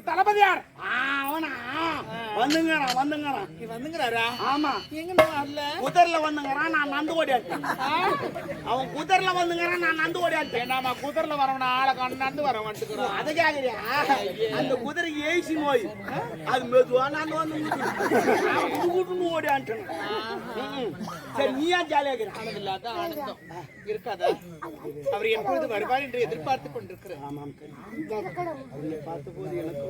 தளபதியார் வந்துங்கிறாரா? ஆமா, எங்க வரல? குதிரைல வந்துங்கிறான், நான் நந்து ஓடியாட்டேன். அவன் குதிரைல வந்துங்கிறான், நான் நந்து ஓடியாட்டேன். நாம குதிரைல வரவன ஆளை கண்டு வர வந்துக்கிறோம். அதை கேக்குறியா? அந்த குதிரைக்கு ஏசி நோய், அது மெதுவா நான் வந்து ஓடியாட்டேன். சரி, நீ ஏன் ஜாலியா இல்லாத ஆனந்தம் இருக்காதா? அவர் எப்பொழுது வருவார் என்று எதிர்பார்த்து கொண்டிருக்கிறேன். ஆமாம், பார்த்த போது எனக்கு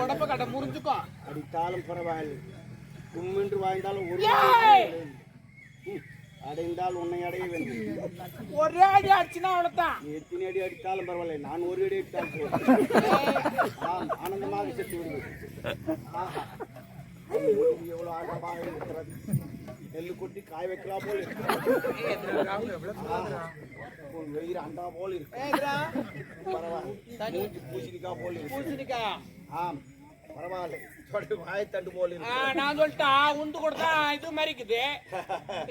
உடம்ப கடை முறிஞ்சுக்கோ. அடித்தாலும் பரவாயில்லை, கும்மென்று வாழ்ந்தாலும் ஒரு அடைந்தால் உன்னை அடைய வேண்டும். ஒரே அடி அடிச்சுனா அவ்வளவுதான். எத்தனை அடி அடித்தாலும் பரவாயில்லை, நான் ஒரு அடி அடித்தாலும் ஆனந்தமாக செத்து விடுவேன். எவ்வளவு ஆழமாக இருக்கிறது. நெல்லு கொட்டி காய வைக்கலாம் போல் வெயிறு அண்டா போல் இருக்கு. பரவாயில்ல, பூசணிக்கா போல் பூசணிக்கா. ஆம், பரவாயில்ல, வாயத்தண்டு போல் இருக்கு. நான் சொல்லிட்டா உண்டு கொடுத்தா இது மாதிரிக்குது.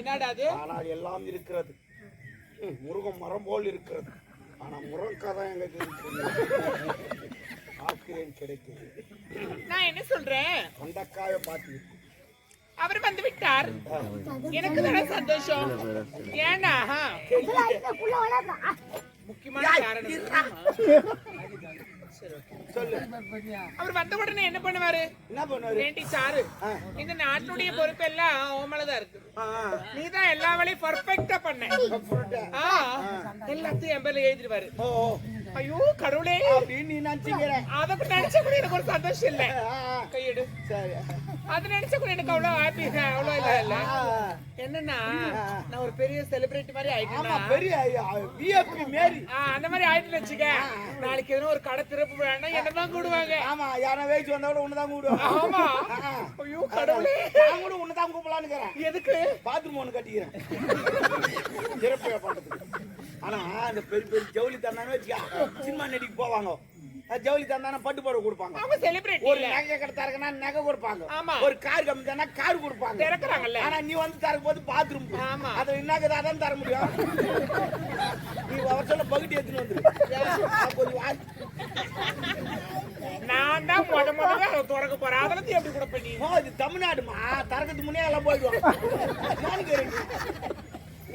என்னடா அது? ஆனால் எல்லாம் இருக்கிறது. முருகம் மரம் போல் இருக்கிறது. ஆனா முருங்கதான் எங்களுக்கு ஆக்கிறேன் கிடைக்குது. நான் என்ன சொல்றேன், கொண்டக்காய பாத்தி அவர் வந்து விட்டார். எனக்கு தானே சந்தோஷம். ஏன்னா முக்கியமான காரணம் சொல்லு. அவர் வந்த உடனே என்ன பண்ணுவாரு? சாரு, இந்த நாட்டுடைய பொறுப்பு எல்லாம் ஓமலதான் இருக்கு. நீதான் எல்லா வேலையும் பர்ஃபெக்டா பண்ண. எல்லாத்தையும் என் பேர்ல எழுதிடுவாரு. ஐயோ கடவுளே, நீ நினைச்சீங்க. அதை நினைச்ச கூட எனக்கு ஒரு சந்தோஷம் இல்ல. கையெடு. சரி, அது நினைச்ச கூட எனக்கு அவ்வளவு ஹாப்பி, அவ்வளவு இல்ல. என்னன்னா, நான் ஒரு பெரிய செலிபிரிட்டி மாதிரி ஆயிட்டேன். பெரிய விஐபி மேரி அந்த மாதிரி ஆயிட்டு வச்சுக்க. நாளைக்கு எதுவும் ஒரு கடை திறப்பு வேணா என்னதான் கூடுவாங்க. ஆமா, யாரும் வேச்சு வந்தா கூட உன்னதான் கூடுவாங்க. ஆமா. ஐயோ கடவுளே, நான் கூட உன்னதான் கூப்பிடலான்னு இருக்கிறேன். எதுக்கு? பாத்ரூம் ஒண்ணு கட்டிக்கிறேன் திறப்பு பண்றதுக்கு. ஆனா அந்த பெரிய பெரிய ஜவுளி தந்தானே வச்சுக்கா, சினிமா நடிக்கு போவாங்க. ஜவுளி தந்தானே பட்டு போட கொடுப்பாங்க. அவங்க செலிபிரிட்டி. ஒரு நகை கடை தரக்குனா நகை கொடுப்பாங்க. ஒரு கார் கம்மி தானே கார் கொடுப்பாங்க. திறக்குறாங்கல்ல. ஆனா நீ வந்து தரக்கும் போது பாத்ரூம். அதை என்னக்கு அதான் தர முடியும். நீ அவர் சொல்ல பகுதி எடுத்துன்னு வந்துரு. நான் தான் முதல்ல திறக்க போறேன். அதெல்லாம் எப்படி கூட பண்ணி? இது தமிழ்நாடுமா, தரக்கத்துக்கு முன்னே எல்லாம் போயிடுவாங்க.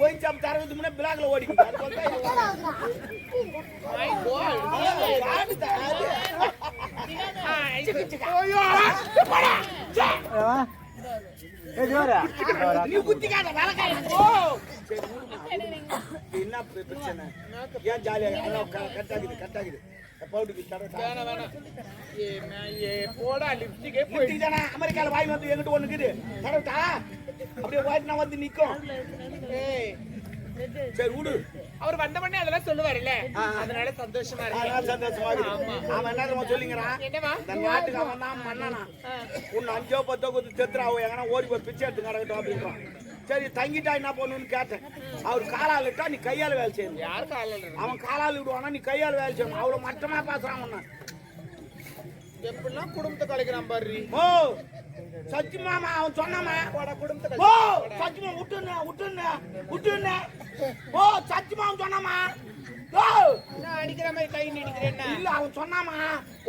ஓய்ச்சாம் தரக்கத்துக்கு முன்னே பிளாக்ல ஓடிக்கிட்டு. என்ன பிரச்சனை? ஏன் ஜாலியா கட்டாக்குது கட்டாக்குது. அமெரிக்கால வாய் வந்து எங்கிட்ட ஒண்ணு இருக்குது. அப்படியே வாய்ட்டு நான் வந்து நிக்கும். சரி விடு. அவர் வந்த உடனே அதெல்லாம் சொல்லுவாருல்ல, அதனால சந்தோஷமா இருக்கு. சந்தோஷமா இருக்கு. அவன் என்ன சொல்லிங்கிறான், இந்த நாட்டுக்கு அவன் தான் மன்னனா. உன்னை 5 10 கொடுத்து செத்துறாவோ எங்கன்னா ஓடி போய் பிச்சை எடுத்து கிடக்கட்டும் அப்படின்றான். சரி, தங்கிட்டா என்ன பண்ணுன்னு கேட்டேன். அவர் காலால் விட்டா நீ கையால வேலை செய்யணும். யாரு காலால்? அவன் காலால் விடுவானா, நீ கையால் வேலை செய்யணும். அவ்வளவு மட்டமா பேசுறான். ஒண்ணு எப்படிலாம் குடும்பத்தை கலைக்கிறான் பாரு. ஓ சத்தியமாமா, அவன் சொன்னாமா குடும்பத்தை. ஓ சத்தியமா விட்டுன்னு ஓ சத்தியமா அவன் சொன்னாமா. நான் அடிக்கிற மாதிரி கை நீடிக்கிறேன். இல்ல, அவன் சொன்னாமா.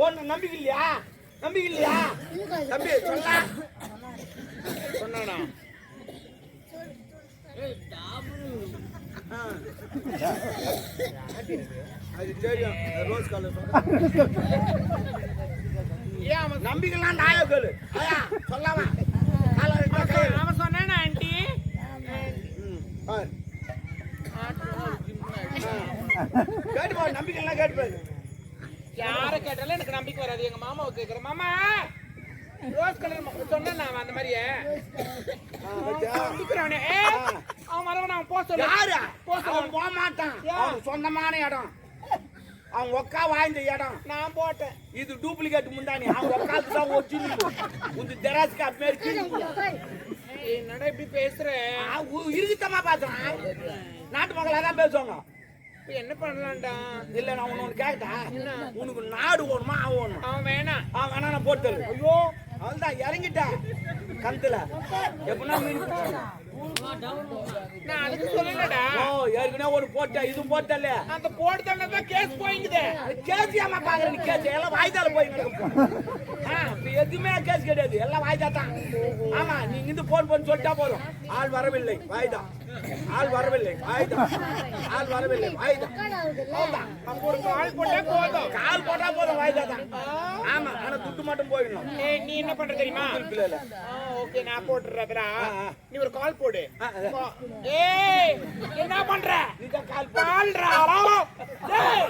ஒன்னு நம்பிக்கை இல்லையா? தம்பி சொல்ல சொன்னானா? அது தெரியும். ரோஸ் கலர் நம்பிக்கலாம். நாயா கேளு. சொல்லாமா அவன் சொன்னானா ஆண்டி? கேட்டுப்பாரு, நம்பிக்கலாம் கேட்டுப்பாரு. யார கேட்டாலும் எனக்கு நம்பிக்கை வராது. எங்க மாமாவை கேட்கிறேன். மாமா ரோஸ் கலர் சொன்னா அந்த மாதிரியே அவன் வரவன் அவன் போக சொல்ல. அவன் போக மாட்டான். அவன் சொந்தமான இடம், அவன் ஒக்கா வாய்ந்த இடம். நான் போட்டேன். இது டூப்ளிகேட் முந்தானி. அவன் ஒக்காக்கு தான் ஒரிஜினல். உங்க ஜெராஸ்கா பேருக்கு என்னடா இப்படி பேசுறேன்? இருக்குத்தமா பேசுறான். நாட்டு மக்களா தான் பேசுவாங்க. என்ன பண்ணலாம்டா? இல்ல, நான் ஒண்ணு கேட்டா, உனக்கு நாடு ஓடுமா அவன் ஓடணும்? அவன் வேணாம். அவன் வேணா நான் போட்டு. ஐயோ, அவன் தான் இறங்கிட்டா கந்துல எப்படின்னா மீன் நான் அதுக்கு சொல்லலடா. ஓ ஏற்கனவே ஒரு போட்ட இதுவும் போட்டல அந்த போடுதல்ல தான் கேஸ் போயிங்குது. கேஸ் ஏமா பாக்குற நீ கேஸ் எல்லாம் வாய்தால போய் இப்ப எதுவுமே கேஸ் கிடையாது எல்லாம் வாய்தா தான். ஆமா நீங்க இந்த போன் பண்ணி சொல்லிட்டா போதும் ஆள் வரவில்லை வாய்தா ஆள் வரவில்லை வாய்தா ஆள் வரவில்லை வாய்தா நம்ம ஒரு கால் போட்டா போதும். கால் போட்டா போதும் வாய்தா தான். ஆமா ஆனா துட்டு மட்டும் போயிடணும். ஏய் நீ என்ன பண்ற தெரியுமா? இல்ல ஓகே நான் போட்டுறேன்டா. நீ ஒரு கால் போடு. ஆ. ஏய் என்ன பண்ற? நீ தான் கால் கால்ரா. டேய்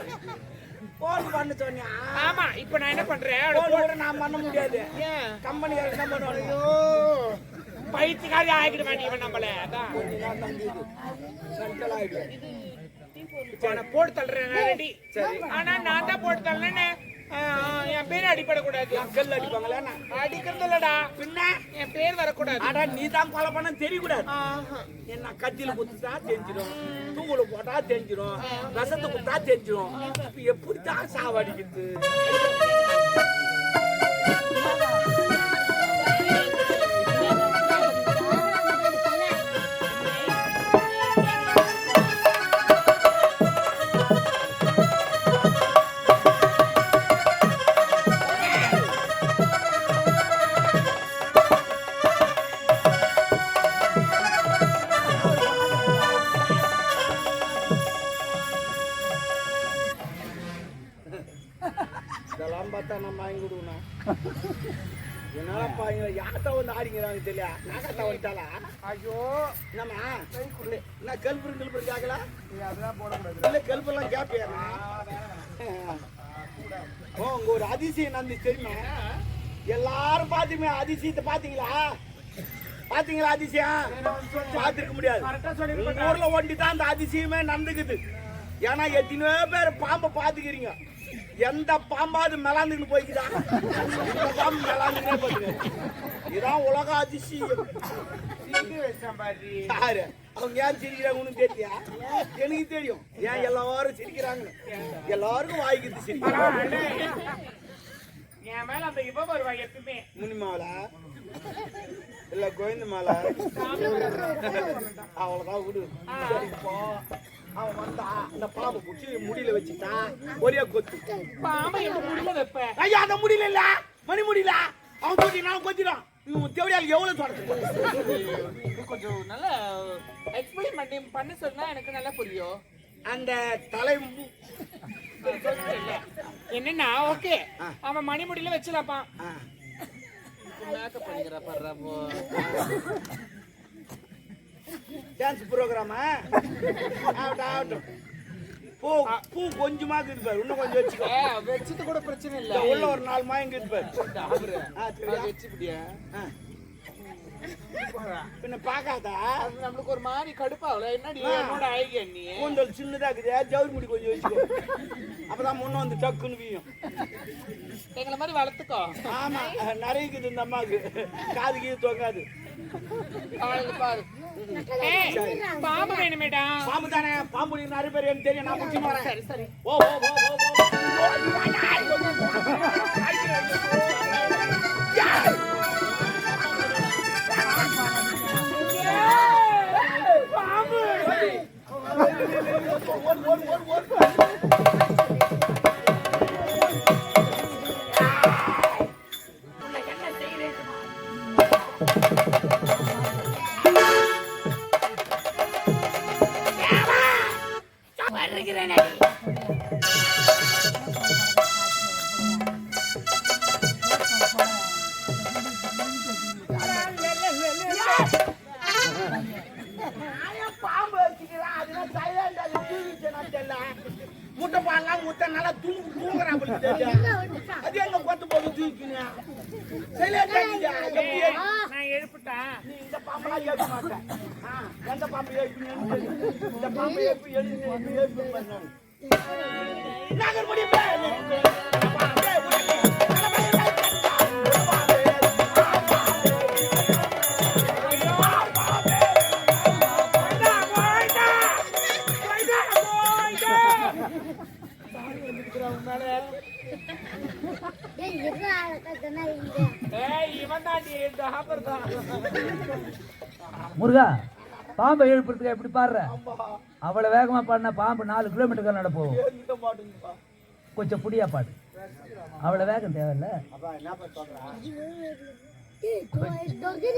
போன் பண்ண சொன்னியா? ஆமா இப்போ நான் என்ன பண்றேன்? போன் கூட நான் பண்ண முடியாது. ஏன் கம்பெனி என்ன பண்ணுவாங்க? ஐயோ பைத்தியக்காரி ஆகிட மாட்டீங்க நம்மள. அதான் கொஞ்ச நேரம் தான் இது சென்ட்ரல் ஆயிடு. நான் போட்டு தள்ளுறேன் ரெடி. சரி ஆனா நான் தான் போட்டு தள்ளனே. என் பேர் அடிபடக்கூடாது. கல் அடிப்பாங்களா? அடிக்கிறது இல்லடா. பின்ன என் பேர் வரக்கூடாது. அட நீ தான் கொலை பண்ண தெரியக்கூடாது. என்ன கத்தியில குத்துட்டா தெரிஞ்சிடும், தூக்குல போட்டா தெரிஞ்சிடும், விஷத்தை குத்தா தெரிஞ்சிடும். இப்ப எப்படித்தான் சாவடிக்குது? இதெல்லாம் பார்த்தா நம்ம வாங்கி கொடுக்கணும். என்னப்பா யார்கிட்ட வந்து ஆடிங்கிறாங்க தெரியல. நாகத்தா வந்துட்டாளா? ஐயோ என்னம்மா என்ன கல்புரு கேட்கல? இல்ல கல்பெல்லாம் கேப்பியா? ஓ உங்க ஒரு அதிசயம் நடந்துச்சு தெரியுமா? எல்லாரும் பாத்தீங்க அதிசயத்தை பாத்தீங்களா? பாத்தீங்களா அதிசயம்? பாத்துருக்க முடியாது. உங்க ஊர்ல ஒண்டி தான் அந்த அதிசயமே நடந்துக்குது. ஏன்னா எத்தனையோ பேர் பாம்பை பாத்துக்கிறீங்க. எந்த பாம்பாவது மெலாந்துன்னு போய்க்குதா? இந்த பாம்பு மெலாந்துனே போகுது. இதான் உலக அதிசயம். யாரு அவங்க ஏன் சிரிக்கிறாங்க உனக்கு தெரியா? எனக்கு தெரியும் ஏன் எல்லாரும் சிரிக்கிறாங்க. எல்லாருக்கும் வாய்க்குது சிரிக்கிறாங்க. என் மேல அந்த இவ வருவா எப்பவுமே. முனிமாவல இல்ல கோவிந்த மாலை அவ்வளவுதான் விடு. அவன் வந்தா இந்த பாம்பு குச்சி முடியல வச்சுட்டா ஒரே கொத்து. பாம்பை எப்படி முடியல வைப்ப? ஐயா அந்த முடியல இல்ல மணி முடியல அவன் கொத்தி நான் கொத்திடும். தேவடியால் எவ்வளவு சொல்றது? கொஞ்சம் நல்லா எக்ஸ்பிளைன் பண்ணி சொன்னா எனக்கு நல்லா புரியும். அந்த தலை என்னன்னா ஓகே அவன் மணி முடியல வச்சிடலாப்பா. மேக்கப் பண்ணிக்கிற பண்றப்போ டான்ஸ் ப்ரோக்ராமா? ஆகட்டும். பூ பூ கொஞ்சமா இருக்குது. இன்னும் கொஞ்சம் வச்சுக்கோ. வச்சது கூட பிரச்சனை இல்ல. உள்ள ஒரு 4 மாயம் இருக்குது. வச்சுப்பிடியா? பின்ன பாக்காதா? அது நம்மளுக்கு ஒரு மாதிரி கடுப்பாகல. என்னடி என்னோட ஐடியா நீ? கூந்தல் சின்னதா இருக்குது. ஜவுரி முடி கொஞ்சம் வச்சுக்கோ. அப்பதான் முன்ன வந்து டக்குன்னு வீயும். எங்களை மாதிரி வளர்த்துக்கோ. ஆமா நிறைய இருக்குது இந்த அம்மாவுக்கு. காது கீது தொங்காது. பாரு பாம்பு வேணுமேடா. பாம்பு தானே? பாம்பு நிறைய பேர் எனக்கு தெரியும். நான் முக்கியமா வரேன். சரி சரி ஓ ஓ ஓ முட்டை பால்லாம் முட்டை நல்லா தூங்குறான். அது எங்க கொத்து போது தூக்கினா நான் எழுப்பிட்டேன். நீ இந்த பாம்பெல்லாம் எழுப்ப மாட்டேன். எந்த பாம்பு எழுப்பினு இந்த பாம்பு எழுப்பி எழுப்பி பண்ணாங்க. நாங்கள் முடியும் முருகா பாம்பை எழுப்புறதுக்கு எப்படி பாடுற அவ்வளவு வேகமா பாடினா பாம்பு 4 கிலோமீட்டர் நட போகும் எந்த மாட்டுங்கப்பா கொஞ்சம் புடியா பாடு அவ்வளவு வேகம் தேவையில்ல அப்பா என்ன பண்ண சொல்றா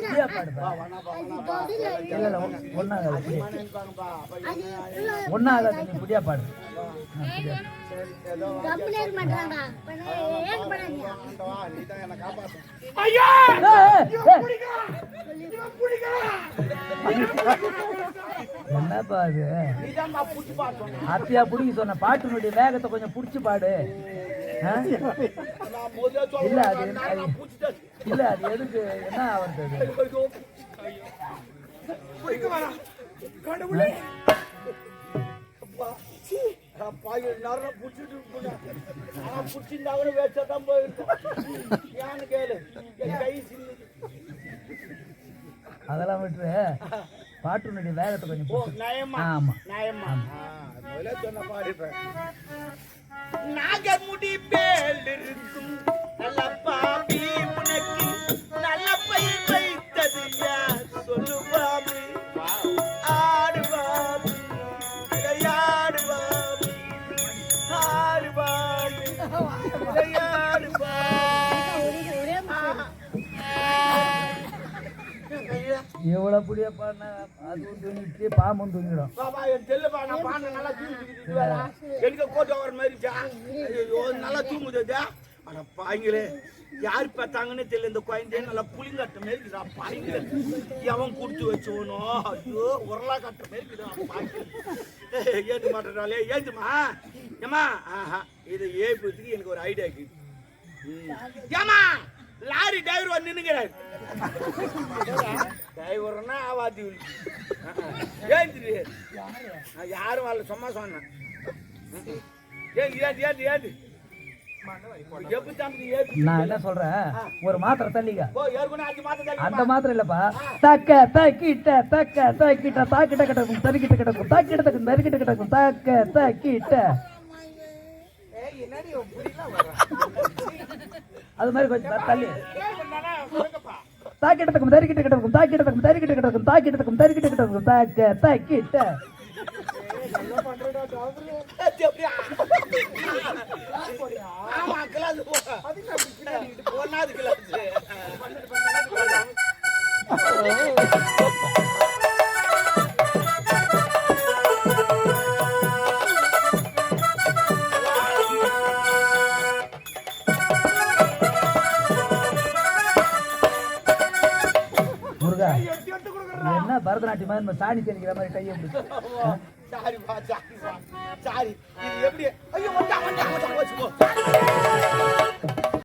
புடியா பாடுப்பா இல்ல ஒன்னாகாது நினைப்பாங்கப்பா அப்ப ஒன்னாகாது நீ புடியா பாடு ஆண்டவா நீதான் என்ன காப்பாத்து ஐயா என்னப்பா அது நீதான் நான் புடிச்சு பாட்டு அத்தியா புடிக்க சொன்ன பாட்டினுடைய வேகத்தை கொஞ்சம் புடிச்சு பாடு ஆ? நான் முதல்ல இல்ல அது சொல்றேன் நான் புடிச்சிட்டேன் இல்ல அது எதுக்கு என்ன ஆகுறது புடிக்க வரா கடவுளே அப்பா எல்லாரும் புடிச்சிட்டு போனா ஆனா புடிச்சிருந்தா கூட வேஸ்டா தான் போயிருக்கும் ஏன்னு கேளு என் கை சின்னது அதெல்லாம் விட்டுரு பாட்டினுடைய வேகத்தை கொஞ்சம் ஓ புடிச்சு நயமா ஆமா நயமா முதல்ல சொன்ன பாருப்பேன் நாகமுடி மேல் இருக்கும் நல்ல பாபி உனக்கு நல்ல பயிர் வைத்தது யார் சொல்லுவாமி ஆடுவாமி விளையாடுவாமி ஆடுவாமி எவ்வளவு புடியா பாடினா அதுவும் தூங்கிட்டு பாம்பும் தூங்கிடும் பாபா என் செல்லுப்பா நான் பாண்ட நல்லா தூங்குது வேற எனக்கு கோட்டை வர மாதிரிச்சா ஐயோ நல்லா தூங்குது ஆனா பாய்ங்களே யார் பார்த்தாங்கன்னு தெரியல இந்த குழந்தைய நல்லா புளிங்கட்ட மாதிரி இருக்குதா பாய்ங்களே எவன் குடுத்து வச்சவனோ ஐயோ உரலா கட்ட மாதிரி இருக்குதா பாய்ங்க ஏந்து மாட்டாலே ஏந்துமா ஏமா ஆஹா இதை ஏற்படுறதுக்கு எனக்கு ஒரு ஐடியா இருக்குது ஏமா லாரி டிரைவர் வந்து நின்னுங்கிறாரு டிரைவர்னா ஆவாதி ஏந்திரு யாரும் வரல சும்மா சொன்னேன் ஏது ஏது எப்படி தம்பி ஏது நான் என்ன சொல்றேன் ஒரு மாத்திரை தள்ளிக்க ஓ ஏற்கனவே 5 மாதம் அந்த மாத்திரை இல்லப்பா தக்க தக்கிட்ட தக்க தக்கிட்ட தாக்கிட்ட கிடக்கும் தரிக்கிட்ட கிடக்கும் தாக்கிட்ட தக்கும் தரிக்கிட்ட கிடக்கும் தக்க தக்கிட்ட என்னடி புரியல வர அது மாதிரி கொஞ்சம் தள்ளி என்னடா சொல்லுங்கப்பா தாக்கிட்டதுக்கும் தரிக்கிட்ட கிடக்கும் தாக்கிட்டதுக்கும் தரிக்கிட்ட கிடக்கும் தாக்கிட்டதுக்கும் தரிக்கிட்ட கிடக்கும் தாக்க தக்கிட்ட என்ன பண்றடா டாக்டர் ஆமா கிளாஸ் ஒன்னாவது கிளாஸ் முருகா என்ன பரதநாட்டியம் மாதிரி நம்ம சாணி தெளிக்கிற மாதிரி கையை பிடிச்சி சாரிப்பா சாரிப்பா சாரி இது எப்படி ஐயோ